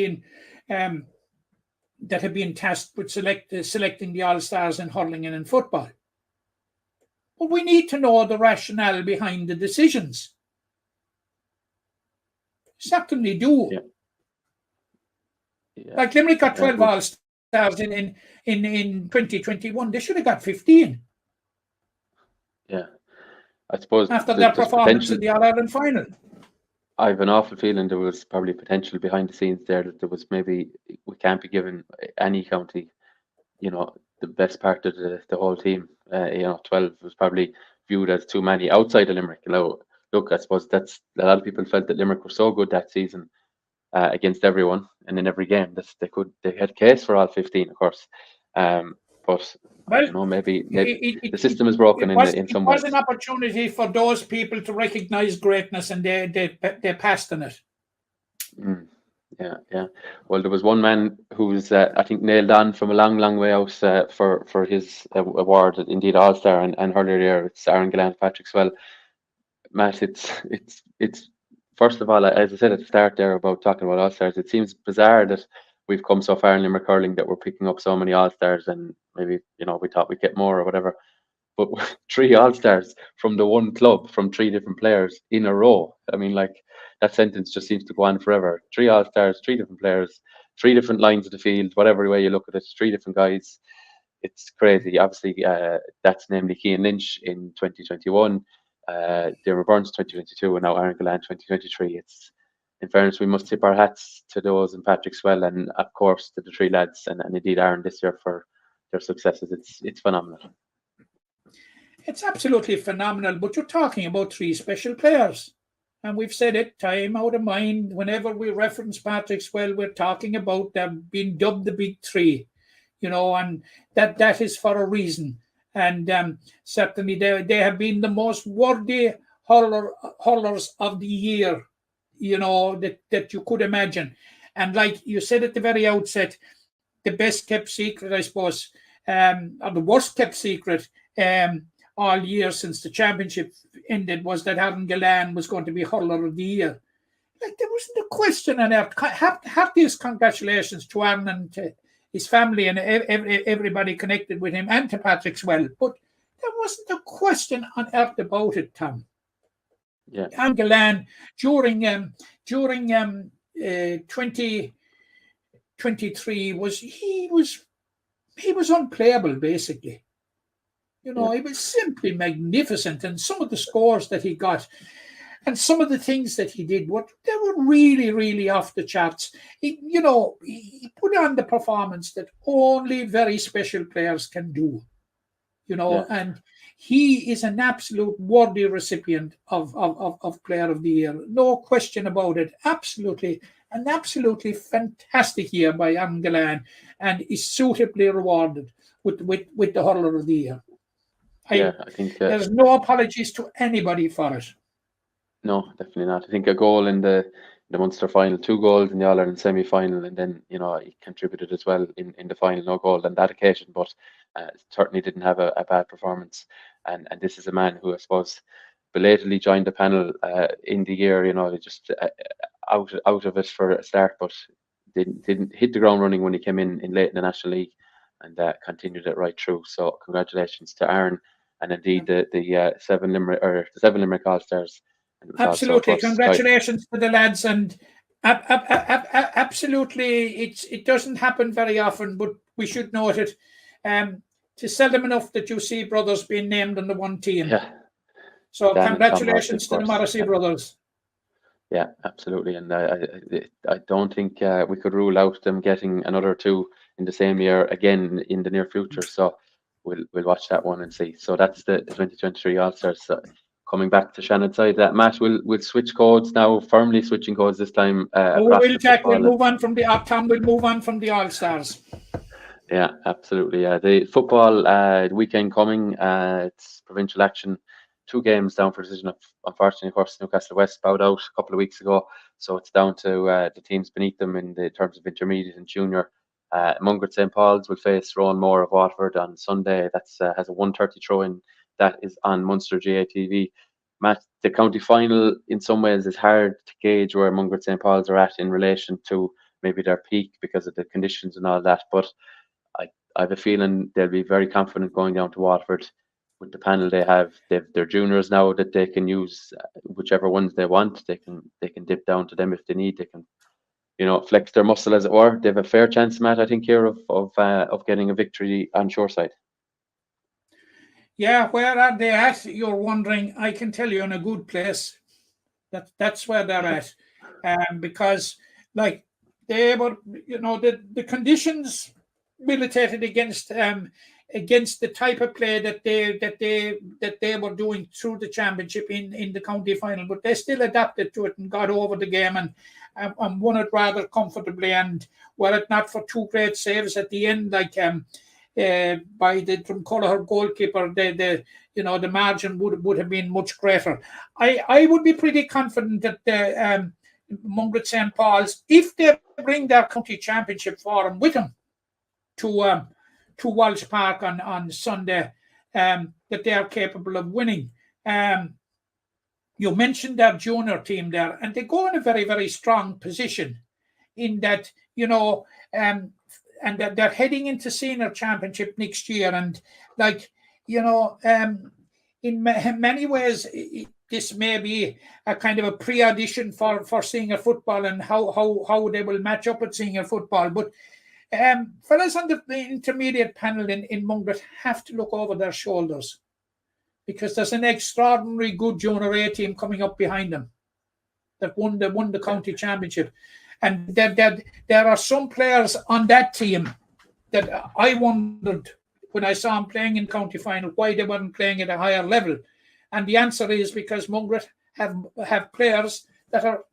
been tasked with selecting the All-Stars in hurling and in football. But we need to know the rationale behind the decisions. Certainly do. Yeah. Like Limerick got 12 All-Stars in 2021. They should have got 15. Yeah. I suppose after their performance in the All-Ireland final. I have an awful feeling there was probably potential behind the scenes there, that there was maybe we can't be giving any county, you know, the best part of the whole team. You know, 12 was probably viewed as too many outside of Limerick. Look, I suppose that's a lot of people felt that Limerick were so good that season against everyone and in every game that they had case for all 15, of course. But well, you know, maybe the system is broken in some ways. It was an opportunity for those people to recognise greatness, and they passed on it. Yeah. Well, there was one man who was, I think, nailed on from a long way out for his award, indeed All-Star, and earlier there, it's Aaron Gillan, Patrick Swell. Matt, it's first of all, as I said at the start there about talking about All-Stars, it seems bizarre that we've come so far in Limerick hurling that we're picking up so many All-Stars, and maybe, you know, we thought we'd get more or whatever. But 3 All-Stars from the one club, from 3 different players in a row. I mean, like, that sentence just seems to go on forever. 3 All-Stars, 3 different players, 3 different lines of the field, whatever way you look at it, 3 different guys. It's crazy. Obviously, that's namely Cian Lynch in 2021, Dermot Burns 2022, and now Aaron Gillan 2023. It's, in fairness, we must tip our hats to those and Patrick Swell, and of course to the 3 lads, and indeed Aaron this year for their successes. It's phenomenal. It's absolutely phenomenal, but you're talking about three special players. And we've said it time out of mind. Whenever we reference Patrick Swell, we're talking about them being dubbed the big three, and that is for a reason. And certainly they have been the most worthy hurlers of the year, that you could imagine. And like you said at the very outset, the best kept secret, I suppose, or the worst kept secret all year since the championship ended was that Aaron Gillane was going to be hurler of the year. Like, there wasn't a question on earth. Heartiest congratulations to Aaron and to his family and everybody connected with him, and to Patrick Swell. But there wasn't a question on earth about it, Tom. Yeah. Aaron Gillane during 2023 he was unplayable, basically. He was simply magnificent, and some of the scores that he got and some of the things that he did, they were really, really off the charts. He put on the performance that only very special players can do, and he is an absolute worthy recipient of Player of the Year. No question about it. An absolutely fantastic year by Aaron Gillane, and is suitably rewarded with the Hurler of the Year. I think there's no apologies to anybody for it. No, definitely not. I think a goal in the Munster final, 2 goals in the All-Ireland semi-final, and then he contributed as well in the final. No goal on that occasion, but certainly didn't have a bad performance. And this is a man who, I suppose, belatedly joined the panel in the year. Just out of it for a start, but didn't hit the ground running when he came in late in the National League, and continued it right through. So congratulations to Aaron, and indeed the seven Limerick All-Stars. Absolutely, congratulations to the lads, and absolutely, it doesn't happen very often, but we should note it. It's seldom enough that you see brothers being named on the one team. Yeah. So congratulations to the Morrissey brothers. Yeah, absolutely, and I don't think we could rule out them getting another 2 in the same year again in the near future. So we'll watch that one and see. So that's the 2023 All-Stars. So coming back to Shannon's side, Matt, we'll switch codes now, firmly switching codes this time. We'll move on from the Tom. We'll move on from the All-Stars. Yeah, absolutely. The football weekend coming. It's provincial action. 2 games down for decision. Unfortunately, of course, Newcastle West bowed out a couple of weeks ago, so it's down to the teams beneath them in the terms of intermediate and junior. Mungret St. Paul's will face Rowan Moore of Waterford on Sunday. That's has a 1:30 throw-in. That is on Munster GATV. Matt, the county final in some ways is hard to gauge where Mungret St. Paul's are at in relation to maybe their peak because of the conditions and all that. But I have a feeling they'll be very confident going down to Waterford with the panel they have. They're juniors now that they can use whichever ones they want. They can dip down to them if they need. They can, flex their muscle, as it were. They have a fair chance, Matt, I think, here of getting a victory on shoreside. Yeah, where are they at? You're wondering. I can tell you, in a good place. That's where they're at, because like they were, the conditions militated against the type of play that they were doing through the championship in the county final, but they still adapted to it and got over the game and won it rather comfortably. And were it not for 2 great saves at the end, like by the Drumculloher goalkeeper, the margin would have been much greater. I would be pretty confident that Mungret St. Paul's, if they bring their county championship form with them to Walsh Park on Sunday, that they are capable of winning. You mentioned their junior team there, and they go in a very, very strong position in that, and that they're heading into senior championship next year. And in many ways, this may be a kind of a pre-audition for senior football and how they will match up with senior football. But fellas on the intermediate panel in Mungret have to look over their shoulders, because there's an extraordinary good junior A team coming up behind them that won the county championship. And there are some players on that team that I wondered when I saw them playing in county final, why they weren't playing at a higher level. And the answer is because Mungret have players that are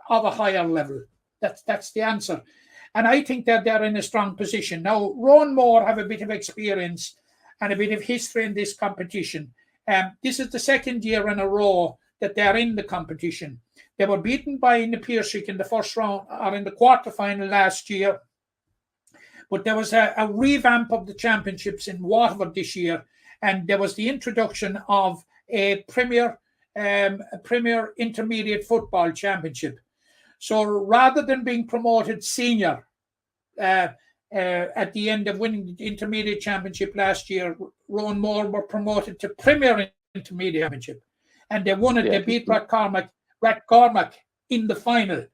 of a higher level. That's the answer. And I think that they're in a strong position. Now, Rowan Moore have a bit of experience and a bit of history in this competition. This is the second year in a row that they're in the competition. They were beaten by Napirshick in the first round or in the quarterfinal last year. But there was a revamp of the championships in Waterford this year, and there was the introduction of a Premier Intermediate Football Championship. So rather than being promoted senior at the end of winning the Intermediate Championship last year, Rowan Moore were promoted to Premier Intermediate Championship, and they won it. They beat Rathcormac in the final.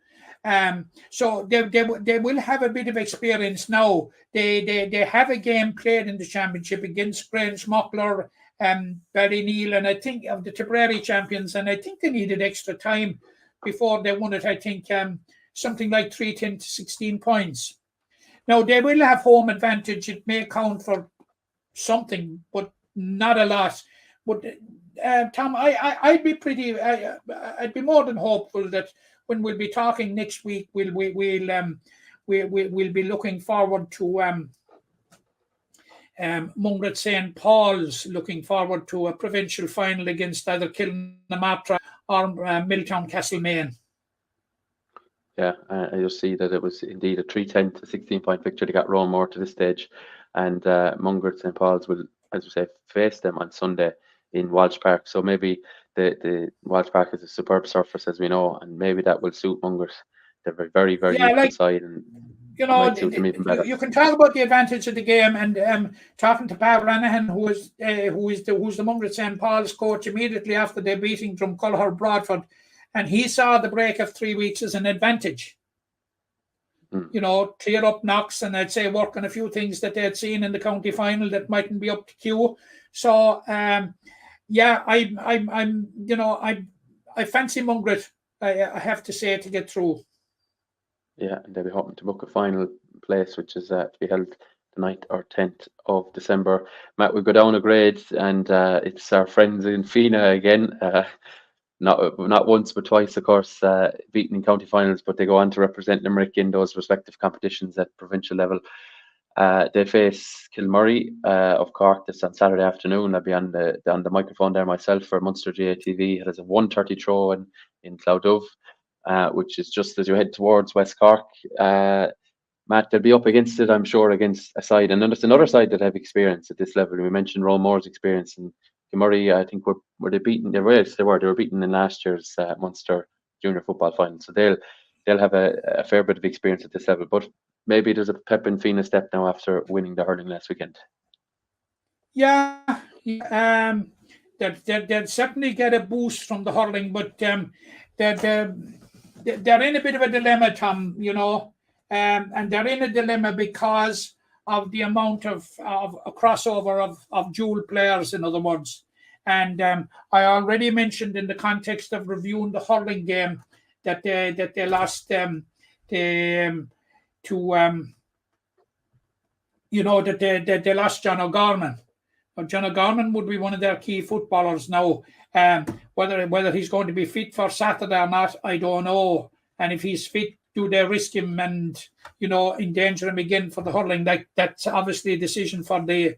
So they will have a bit of experience now. They have a game played in the championship against Grange Muckler, Ballyneal, and I think of the Tipperary champions, and I think they needed extra time before they won it. I think something like 3-10 to 16 points. Now they will have home advantage. It may count for something, but not a lot. But Tom, I'd be more than hopeful that when we'll be talking next week, we'll be looking forward to Mungret St. Paul's, looking forward to a provincial final against either Kilnamatra or Milltown Castlemaine. Yeah, I just see that it was indeed a 3-10 to 16-point victory. They got Rowan Moore to this stage, and Mungret St. Paul's will, as we say, face them on Sunday in Walsh Park. So maybe the Walsh Park is a superb surface, as we know, and maybe that will suit Mungret. They're very, very equal side, and might suit them even better. You can talk about the advantage of the game, and talking to Pat Ranahan, who's the Mungret St. Paul's coach immediately after their beating Drumculloch Broadford, and he saw the break of 3 weeks as an advantage. Clear up knocks, and I'd say work on a few things that they had seen in the county final that mightn't be up to cue. So I fancy Mungret, I have to say, to get through. Yeah, and they'll be hoping to book a final place, which is to be held the 9th or 10th of December. Matt, we go down a grade, and it's our friends in Feenagh again. Not once but twice, of course, beaten in county finals, but they go on to represent Limerick in those respective competitions at provincial level. They face Kilmurry of Cork this on Saturday afternoon. I'll be on the microphone there myself for Munster GATV. It has a 1:30 throw in Clowdove, which is just as you head towards West Cork. Matt, they'll be up against it, I'm sure, against a side, and then there's another side that have experience at this level. We mentioned Rowan Moore's experience, and Kilmurry, I think, were they beaten? They were beaten in last year's Munster Junior Football Final, so they'll have a fair bit of experience at this level. But maybe there's a pep in Feenagh step now after winning the hurling last weekend. Yeah, they'll certainly get a boost from the hurling, but they're in a bit of a dilemma, Tom, and they're in a dilemma because of the amount of a crossover of dual players, in other words. And I already mentioned in the context of reviewing the hurling game that they lost that they lost John O'Gorman. But John O'Gorman would be one of their key footballers now. Whether he's going to be fit for Saturday or not, I don't know. And if he's fit, do they risk him and endanger him again for the hurling? That's obviously a decision for the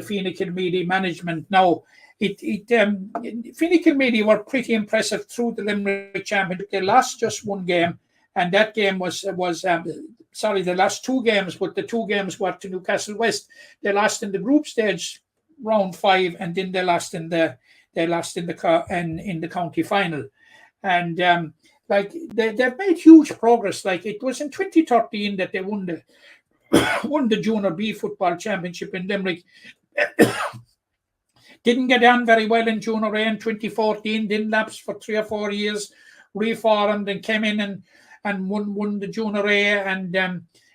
Feenagh Kilmeedy management. Now, Feenagh Kilmeedy were pretty impressive through the Limerick Championship. They lost just one game, and that game was they lost 2 games, but the 2 games were to Newcastle West. They lost in the group stage round 5, and then they lost in the county final, and they've made huge progress. Like, it was in 2013 that they won the Junior B Football Championship in Limerick. Didn't get on very well in Junior A in 2014. Didn't lapse for 3 or 4 years. Reformed and came in and won the Junior A, and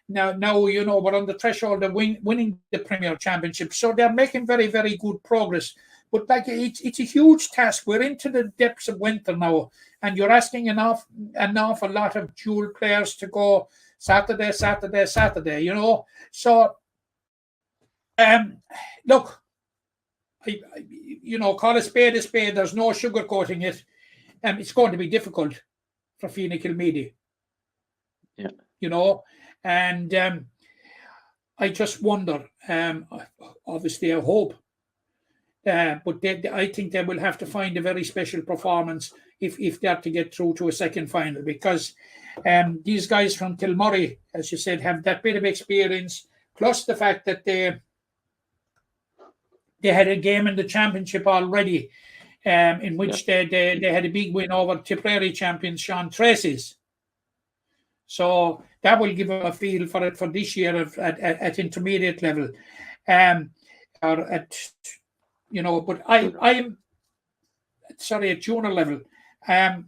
now we're on the threshold of winning the Premier Championship. So they're making very, very good progress. But it's a huge task. We're into the depths of winter now, and you're asking an awful lot of dual players to go Saturday. So Look, call a spade a spade. There's no sugarcoating it. It's going to be difficult for Feenagh Kilmeedy. Yeah. And I just wonder. Obviously, I hope. But I think they will have to find a very special performance if they're to get through to a second final, because these guys from Kilmurray, as you said, have that bit of experience, plus the fact that they had a game in the championship already, in which they had a big win over Tipperary champions Sean Tracy's. So that will give them a feel for it for this year at intermediate level, or at But I'm sorry, at junior level. I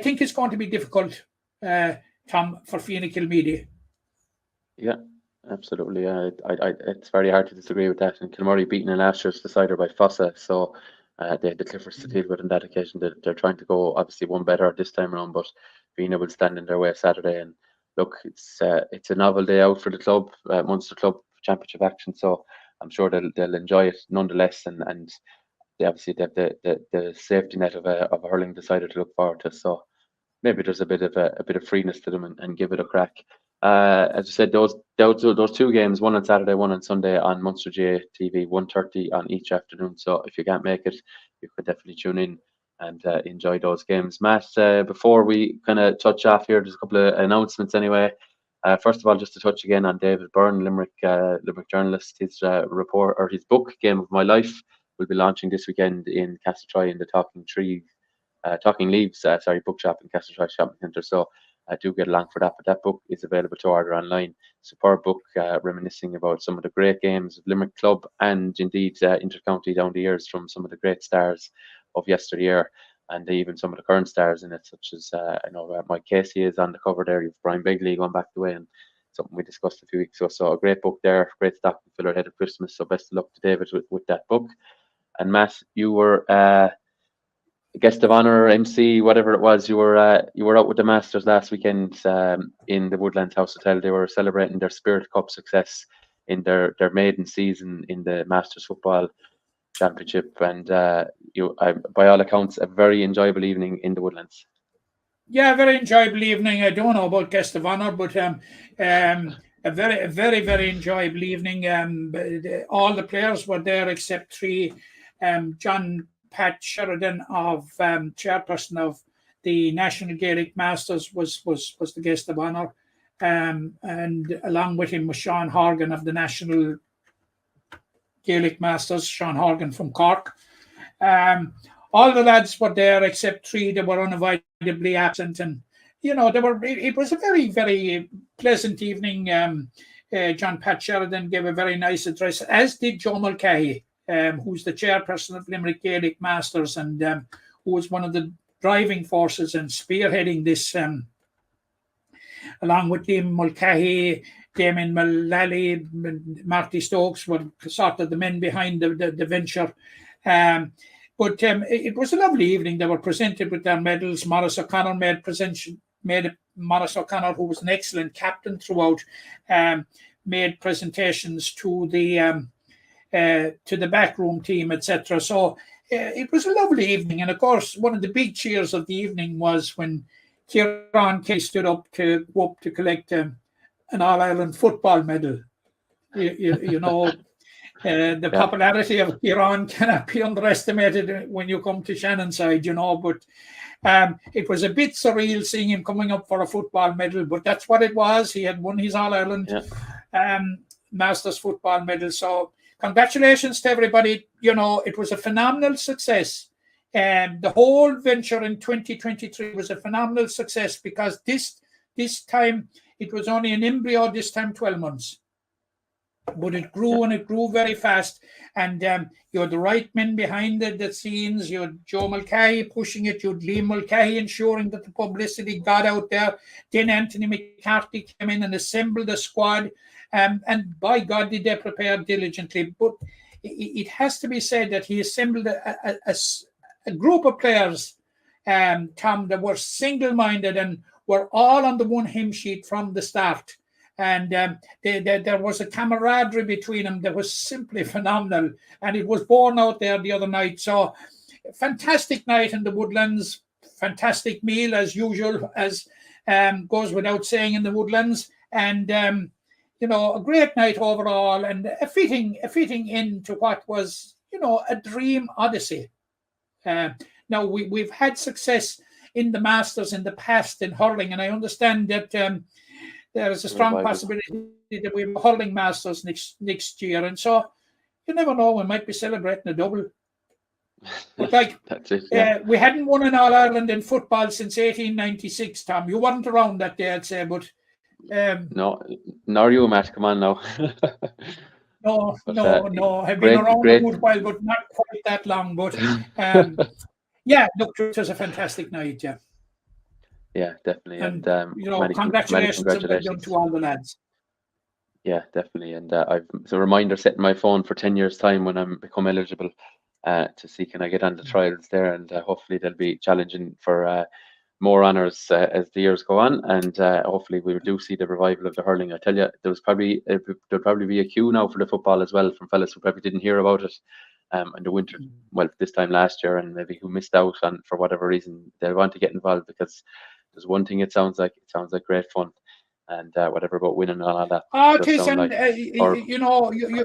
think it's going to be difficult, Tom, for Feenagh Kilmeedy. Yeah, absolutely. It's very hard to disagree with that. And Kilmurray beaten in last year's decider by Fossa, so they had the Clifford's to deal with on that occasion. They're trying to go obviously one better this time around, but Feenagh will stand in their way Saturday. And look, it's a novel day out for the club, Munster Club Championship action. So I'm sure they'll enjoy it nonetheless, and they obviously have the safety net of a hurling decider to look forward to. So maybe there's a bit of freeness to them and give it a crack. As I said, those two games, one on Saturday, one on Sunday on Munster GA TV, 1:30 on each afternoon. So if you can't make it, you could definitely tune in and enjoy those games. Matt, before we kind of touch off here, there's a couple of announcements anyway. First of all, just to touch again on David Byrne, Limerick journalist, his report or his book, Game of My Life, will be launching this weekend in Castletroy in the Talking Leaves bookshop in Castletroy Shopping Centre. So do get along for that. But that book is available to order online. Superb book, reminiscing about some of the great games of Limerick Club and indeed intercounty down the years from some of the great stars of yesteryear, and even some of the current stars in it, such as Mike Casey is on the cover there. You've Brian Begley going back the way, and something we discussed a few weeks ago. So a great book there, great stocking filler ahead of Christmas. So best of luck to David with that book. And Matt, you were guest of honour, MC, whatever it was. You were out with the Masters last weekend in the Woodlands House Hotel. They were celebrating their Spirit Cup success in their maiden season in the Masters Football Championship, and by all accounts, a very enjoyable evening in the Woodlands. Yeah, very enjoyable evening. I don't know about guest of honour, but a very, very, very enjoyable evening. All the players were there except three. John Pat Sheridan, of chairperson of the National Gaelic Masters, was the guest of honour, and along with him was Sean Horgan of the National Gaelic Masters, Sean Horgan from Cork. All the lads were there except three that were unavoidably absent, and it was a very, very pleasant evening. John Pat Sheridan gave a very nice address, as did Joe Mulcahy, who's the chairperson of Limerick Gaelic Masters, and who was one of the driving forces and spearheading this, along with Liam Mulcahy, Damien Mullally, Marty Stokes were sort of the men behind the venture. But it was a lovely evening. They were presented with their medals. Maurice O'Connor Maurice O'Connor, who was an excellent captain throughout, made presentations to the backroom team, etc. So it was a lovely evening. And of course, one of the big cheers of the evening was when Kieran Kelly stood up to collect an All-Ireland football medal. The popularity of Kieran cannot be underestimated when you come to Shannonside, but it was a bit surreal seeing him coming up for a football medal, but that's what it was. He had won his All-Ireland Masters football medal. So congratulations to everybody. It was a phenomenal success. The whole venture in 2023 was a phenomenal success, because this time it was only an embryo, this time 12 months. But it grew, and it grew very fast. And you had the right men behind the scenes. You had Joe Mulcahy pushing it. You had Liam Mulcahy ensuring that the publicity got out there. Then Anthony McCarthy came in and assembled a squad. And by God, did they prepare diligently. But it has to be said that he assembled a group of players, Tom, that were single-minded and were all on the one hymn sheet from the start. And there was a camaraderie between them that was simply phenomenal. And it was born out there the other night. So fantastic night in the Woodlands. Fantastic meal as usual, as goes without saying in the Woodlands. And, a great night overall, and a fitting into what was, a dream odyssey. Now, we've had success in the Masters in the past in hurling, and I understand that there is a strong possibility that we have a hurling Masters next year. And so you never know, we might be celebrating a double. But That's it, we hadn't won an All-Ireland in football since 1896, Tom. You weren't around that day, I'd say, but... no, nor you, Matt. Come on now. No. I've been around a good while, but not quite that long. But look, it was a fantastic night, yeah. Yeah, definitely. And congratulations to all the lads. Yeah, definitely. And it's a reminder set in my phone for 10 years' time when I'm become eligible to see can I get on the trials there, and hopefully they'll be challenging for more honours as the years go on, and hopefully we do see the revival of the hurling. I tell you, there'll probably be a queue now for the football as well from fellas who probably didn't hear about it in the winter, this time last year, and maybe who missed out on for whatever reason. They want to get involved because there's one thing it sounds like great fun, and whatever about winning and all that. It is, and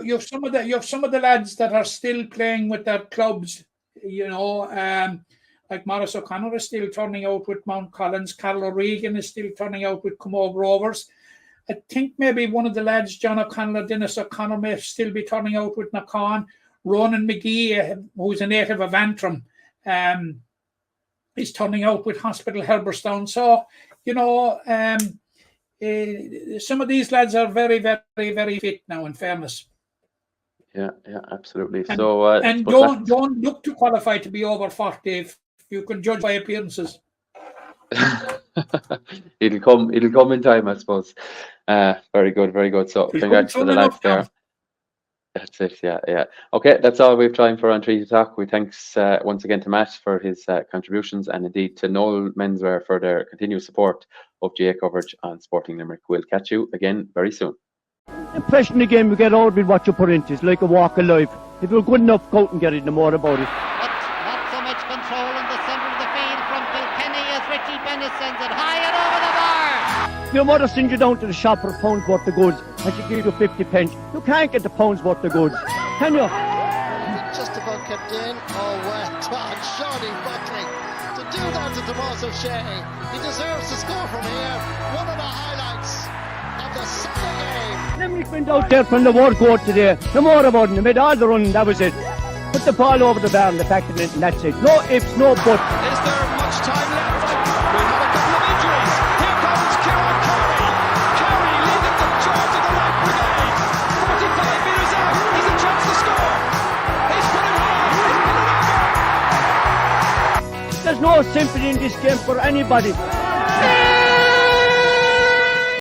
you have some of the lads that are still playing with their clubs, like Maurice O'Connor is still turning out with Mount Collins. Carol O'Regan is still turning out with Comogue Rovers. I think maybe one of the lads, John O'Connell or Dennis O'Connor, may still be turning out with Nacan. Ronan McGee, who's a native of Antrim, is turning out with Hospital Herberstown. So, some of these lads are very, very, very fit now, in fairness. Yeah, absolutely. And, so don't look to qualify to be over 40 if you can judge by appearances. it'll come in time, I suppose. Very good. So congrats to the lads there. That's it, yeah. Okay, that's all we have time for on Treaty Talk. We thanks once again to Matt for his contributions, and indeed to Noels Menswear for their continued support of GA coverage on Sporting Limerick. We'll catch you again very soon. The impression again we get out with what you put into. It's like a walk of life. If you're good enough, go out and get it, no more about it. Not so much control in the centre of the field from Kilkenny as Richie Bennett sends it high and over the bar. Your mother sends you down to the shop for a pound's worth of goods and she gives you 50 pence. You can't get the pound's worth of goods, can you? Just about kept in. Oh, well done, Shawnee Buckley. To do that to Tomas O'Shea, he deserves to score from here. One of the highlights of the Sunday game. Limerick went out there from the word go today. No more about it. They made all the run, that was it. Put the ball over the bar and the back of it, and that's it. No ifs, no buts. Is there much time left? We have a couple of injuries. Here comes Kieran Carey. Carey leading the charge of the right brigade. 45 metres out. He's a chance to score. He's put it high. He's put it over. There's no sympathy in this game for anybody.